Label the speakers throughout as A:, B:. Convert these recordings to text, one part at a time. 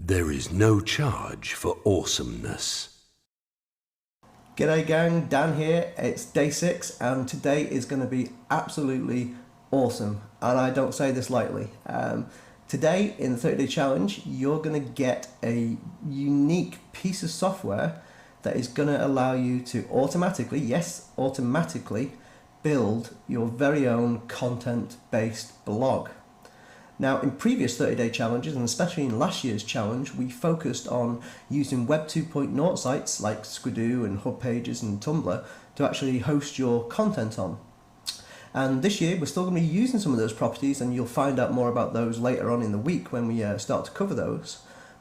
A: There is no charge for awesomeness.
B: G'day gang, Dan here. It's day 6 and today is going to be absolutely awesome, and I don't say this lightly. Today in the 30-day challenge you're going to get a unique piece of software that is going to allow you to automatically, yes, automatically build your very own content-based blog. Now, in previous 30-day challenges, and especially in last year's challenge, we focused on using Web 2.0 sites like Squidoo and Hub Pages and Tumblr to actually host your content on. And this year, we're still going to be using some of those properties, and you'll find out more about those later on in the week when we start to cover those.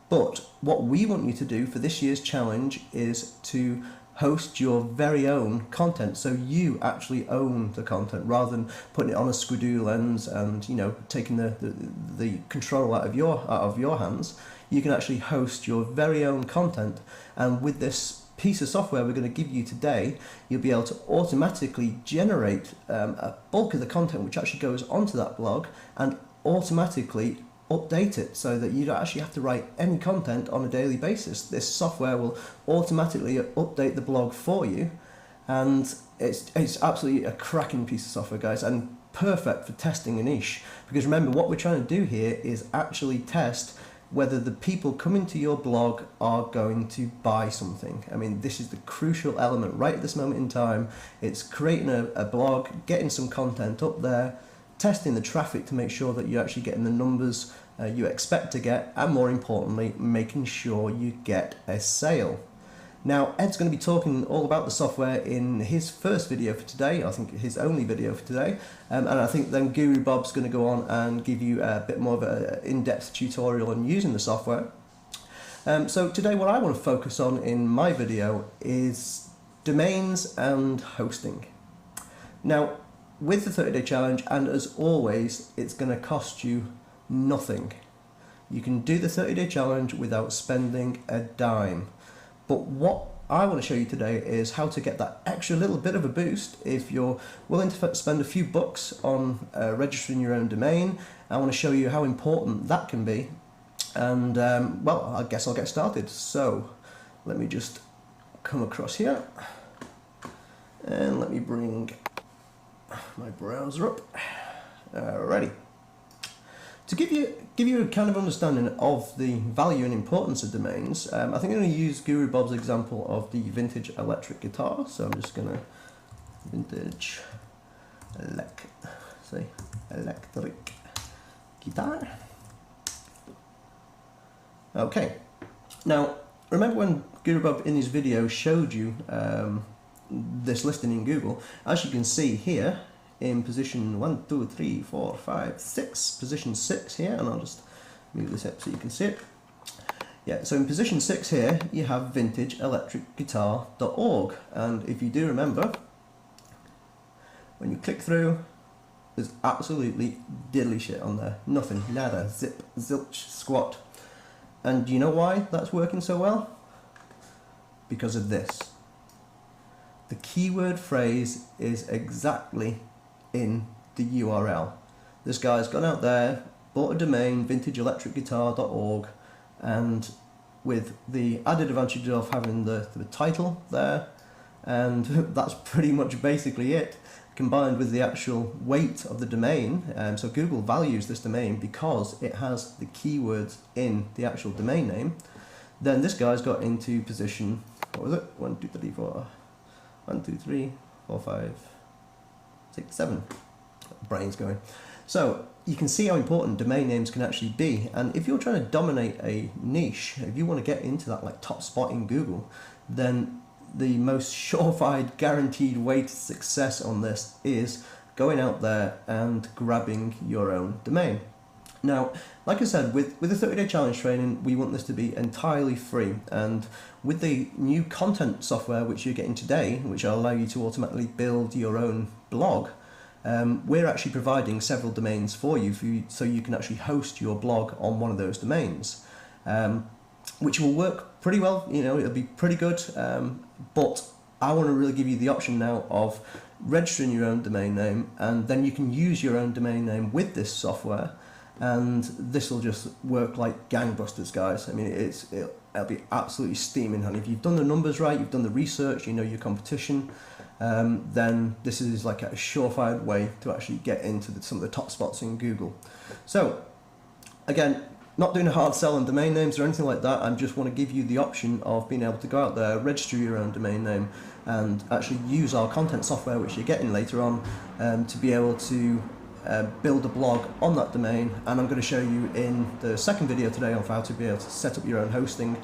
B: But what we want you to do for this year's challenge is to host your very own content, so you actually own the content rather than putting it on a Squidoo lens and, you know, taking the control out of your hands. You can actually host your very own content, and with this piece of software we're going to give you today, you'll be able to automatically generate a bulk of the content which actually goes onto that blog and automatically update it so that you don't actually have to write any content on a daily basis. This software will automatically update the blog for you, and it's absolutely a cracking piece of software, guys, and perfect for testing a niche, because remember, what we're trying to do here is actually test whether the people coming to your blog are going to buy something. I mean, this is the crucial element right at this moment in time. It's creating a blog, getting some content up there, testing the traffic to make sure that you're actually getting the numbers you expect to get, and more importantly, making sure you get a sale. Now, Ed's going to be talking all about the software in his first video for today, I think his only video for today, and I think then Guru Bob's going to go on and give you a bit more of an in-depth tutorial on using the software. So today what I want to focus on in my video is domains and hosting. Now, with the 30-day challenge, and as always, it's going to cost you nothing. You can do the 30-day challenge without spending a dime. But what I want to show you today is how to get that extra little bit of a boost if you're willing to spend a few bucks on registering your own domain. I want to show you how important that can be. And well, I guess I'll get started. So let me just come across here and let me bring my browser up. Alrighty. To give you a kind of understanding of the value and importance of domains, I think I'm going to use Guru Bob's example of the vintage electric guitar. So I'm just going to vintage electric guitar. Okay. Now, remember when Guru Bob in his video showed you this listing in Google? As you can see here, in position 1, 2, 3, 4, 5, 6, position 6 here, and I'll just move this up so you can see it. Yeah, so in position 6 here, you have vintageelectricguitar.org, and if you do remember, when you click through, there's absolutely diddly shit on there. Nothing, nada, zip, zilch, squat. And do you know why that's working so well? Because of this. The keyword phrase is exactly in the URL. This guy's gone out there, bought a domain, vintageelectricguitar.org, and with the added advantage of having the title there, and that's pretty much basically it, combined with the actual weight of the domain. So Google values this domain because it has the keywords in the actual domain name. Then this guy's got into position, what was it? 1, 2, 3, 4. 1, 2, 3, 4, 5, 6, 7. Brain's going. So you can see how important domain names can actually be. And if you're trying to dominate a niche, if you want to get into that like top spot in Google, then the most surefire, guaranteed way to success on this is going out there and grabbing your own domain. Now, like I said, with the 30-day challenge training, we want this to be entirely free. And with the new content software which you're getting today, which will allow you to automatically build your own blog, we're actually providing several domains for you, so you can actually host your blog on one of those domains, which will work pretty well. You know, it'll be pretty good. But I want to really give you the option now of registering your own domain name, and then you can use your own domain name with this software. and this will just work like gangbusters, guys. I mean, it'll be absolutely steaming, and if you've done the numbers right, you've done the research, you know your competition, then this is like a surefire way to actually get into some of the top spots in Google. So again, not doing a hard sell on domain names or anything like that. I just want to give you the option of being able to go out there, register your own domain name, and actually use our content software, which you're getting later on, to be able to build a blog on that domain. And I'm going to show you in the second video today on how to be able to set up your own hosting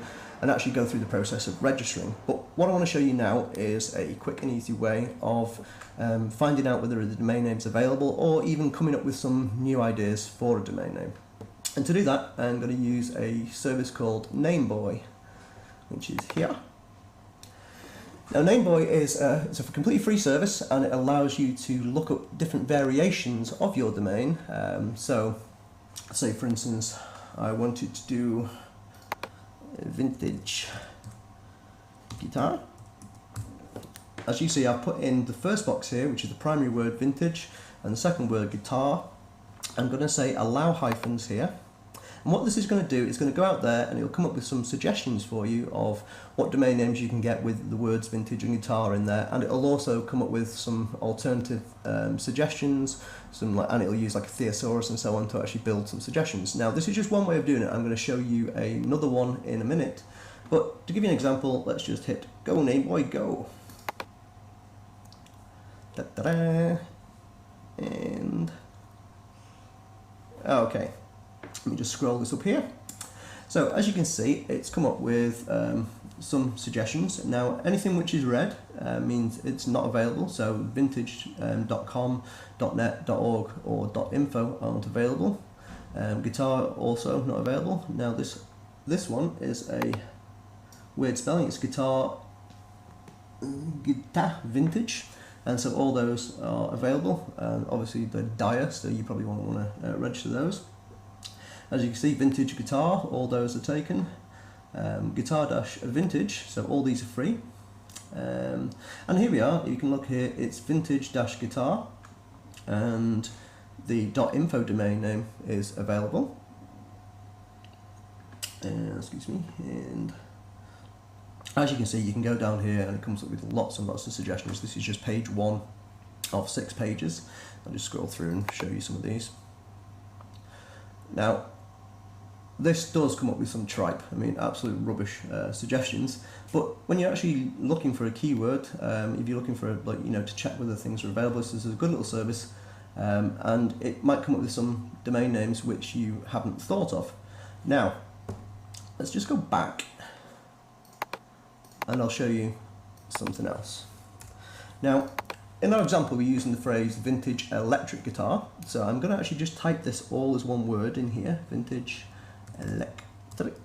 B: and actually go through the process of registering. But what I want to show you now is a quick and easy way of finding out whether the domain name is available, or even coming up with some new ideas for a domain name. And to do that, I'm going to use a service called Nameboy, which is here. Now, Nameboy is it's a completely free service, and it allows you to look up different variations of your domain. So, say for instance, I wanted to do vintage guitar. As you see, I've put in the first box here, which is the primary word vintage, and the second word guitar. I'm going to say allow hyphens here, and what this is going to do is going to go out there and it'll come up with some suggestions for you of what domain names you can get with the words vintage and guitar in there, and it'll also come up with some alternative suggestions, and it'll use like a thesaurus and so on to actually build some suggestions. Now, this is just one way of doing it. I'm going to show you another one in a minute, but to give you an example, let's just hit go Nameboy go. Da-da-da. And okay, let me just scroll this up here. So as you can see, it's come up with some suggestions. Now, anything which is red means it's not available. So vintage.com, .net, .org or .info aren't available. Guitar also not available. Now this one is a weird spelling. It's guitar vintage. And so all those are available, and obviously they're dire, so you probably won't want to register those. As you can see, vintage guitar, all those are taken. Guitar-vintage, so all these are free. And here we are, you can look here, it's vintage-guitar, and the .info domain name is available. Excuse me, and as you can see, you can go down here and it comes up with lots and lots of suggestions. This is just page 1 of 6 pages. I'll just scroll through and show you some of these. Now, this does come up with some tripe, I mean absolute rubbish suggestions, but when you're actually looking for a keyword, if you're looking for to check whether things are available, this is a good little service, and it might come up with some domain names which you haven't thought of. Now, let's just go back and I'll show you something else. Now, in our example, we're using the phrase vintage electric guitar. So I'm going to actually just type this all as one word in here, vintage electric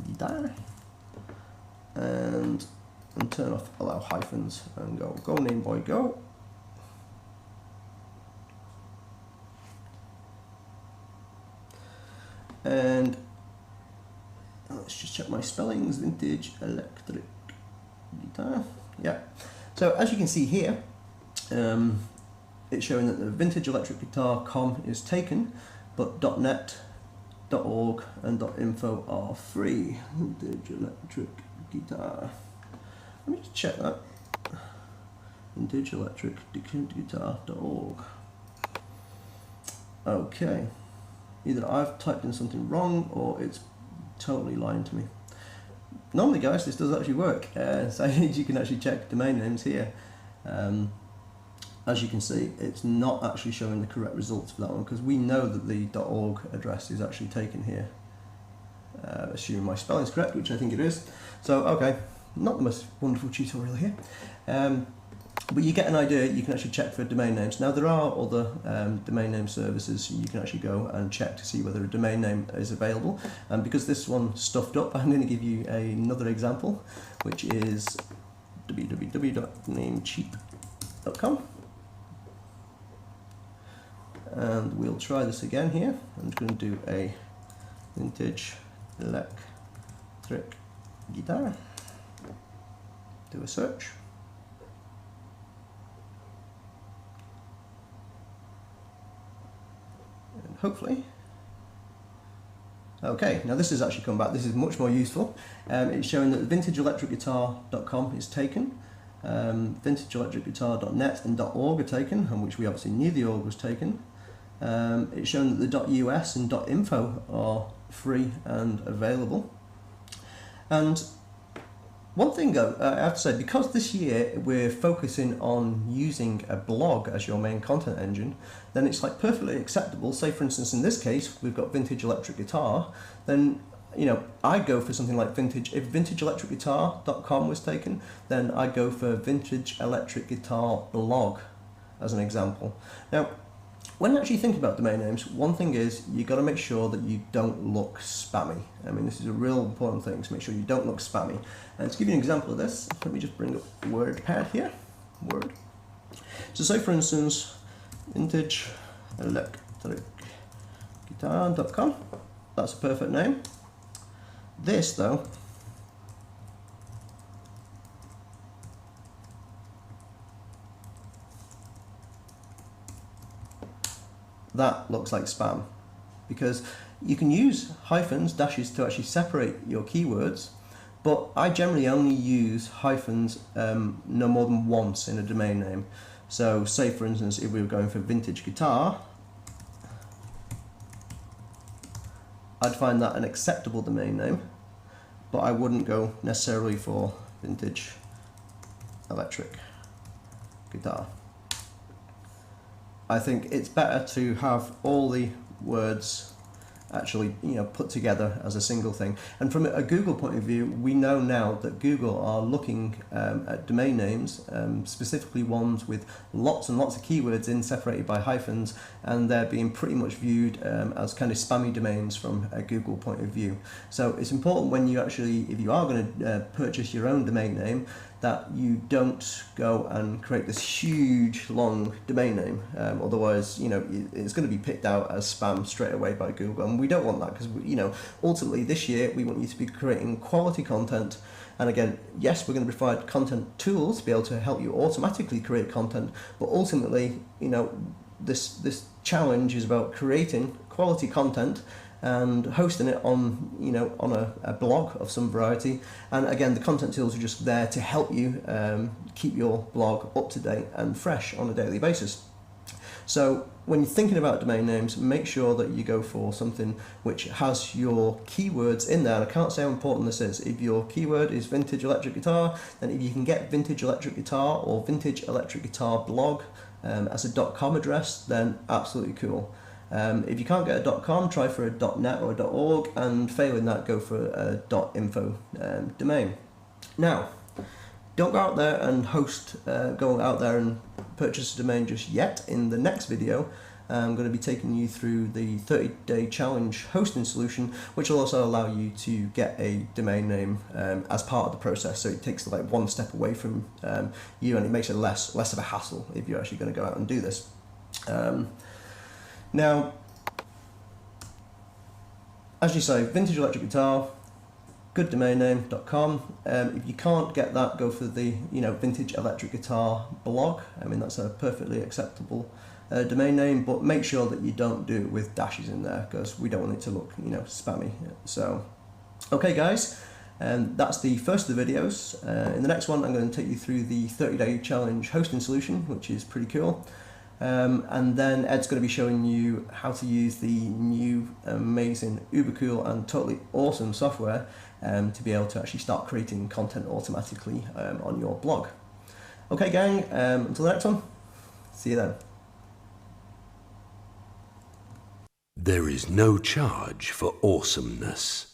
B: guitar, and turn off allow hyphens and go Nameboy go. And let's just check my spellings, vintage electric guitar. Yeah. So as you can see here, it's showing that the vintage electric guitar.com is taken, but .net, .org and .info are free. Vintage electric guitar. Let me just check that. Vintage electric guitar.org. Okay. Either I've typed in something wrong or it's totally lying to me. Normally, guys, this does actually work. So you can actually check domain names here. As you can see, it's not actually showing the correct results for that one, because we know that the .org address is actually taken here. Assuming my spelling is correct, which I think it is. So, okay, not the most wonderful tutorial here. But you get an idea. You can actually check for domain names. Now, there are other domain name services you can actually go and check to see whether a domain name is available. And because this one's stuffed up, I'm going to give you another example, which is www.namecheap.com. And we'll try this again here. I'm just going to do a vintage electric guitar. Do a search. And hopefully. Okay, now this has actually come back. This is much more useful. It's showing that vintageelectricguitar.com is taken, vintageelectricguitar.net and .org are taken, and which we obviously knew the org was taken. It's shown that the .us and .info are free and available. And one thing though, I have to say, because this year we're focusing on using a blog as your main content engine, then it's like perfectly acceptable. Say for instance, in this case, we've got Vintage Electric Guitar, then I'd go for something like vintage. If vintageelectricguitar.com was taken, then I'd go for Vintage Electric Guitar blog as an example. Now, when actually thinking about domain names, one thing is you got to make sure that you don't look spammy. I mean, this is a real important thing, to make sure you don't look spammy. And to give you an example of this, let me just bring up WordPad here. Word. So say for instance, vintageelectricguitar.com. That's a perfect name. This though, that looks like spam, because you can use hyphens, dashes to actually separate your keywords, but I generally only use hyphens no more than once in a domain name. So say for instance, if we were going for vintage guitar, I'd find that an acceptable domain name, but I wouldn't go necessarily for vintage electric guitar. I think it's better to have all the words actually put together as a single thing. And from a Google point of view, we know now that Google are looking at domain names, specifically ones with lots and lots of keywords in, separated by hyphens, and they're being pretty much viewed as kind of spammy domains from a Google point of view. So it's important when you actually, if you are going to purchase your own domain name, that you don't go and create this huge long domain name. Otherwise, it's going to be picked out as spam straight away by Google, and we don't want that, because ultimately this year we want you to be creating quality content. And again, yes, we're going to provide content tools to be able to help you automatically create content, but ultimately, this challenge is about creating quality content and hosting it on a blog of some variety. And again, the content tools are just there to help you keep your blog up to date and fresh on a daily basis. So when you're thinking about domain names, make sure that you go for something which has your keywords in there. And I can't say how important this is. If your keyword is vintage electric guitar, then if you can get vintage electric guitar or vintage electric guitar blog as a .com address, then absolutely cool. If you can't get a .com, try for a .net or a .org, and failing that, go for a .info domain. Now, don't go out there and go out there and purchase a domain just yet. In the next video, I'm going to be taking you through the 30-day challenge hosting solution, which will also allow you to get a domain name as part of the process. So it takes like one step away from you, and it makes it less of a hassle if you're actually going to go out and do this. Now, as you say, vintage electric guitar, good domain name, .com. If you can't get that, go for the vintage electric guitar blog. I mean, that's a perfectly acceptable domain name, but make sure that you don't do it with dashes in there, because we don't want it to look spammy. So, okay guys, that's the first of the videos. In the next one, I'm going to take you through the 30-day challenge hosting solution, which is pretty cool. And then Ed's going to be showing you how to use the new amazing, uber cool and totally awesome software to be able to actually start creating content automatically on your blog. Okay gang, until the next one, see you then.
A: There is no charge for awesomeness.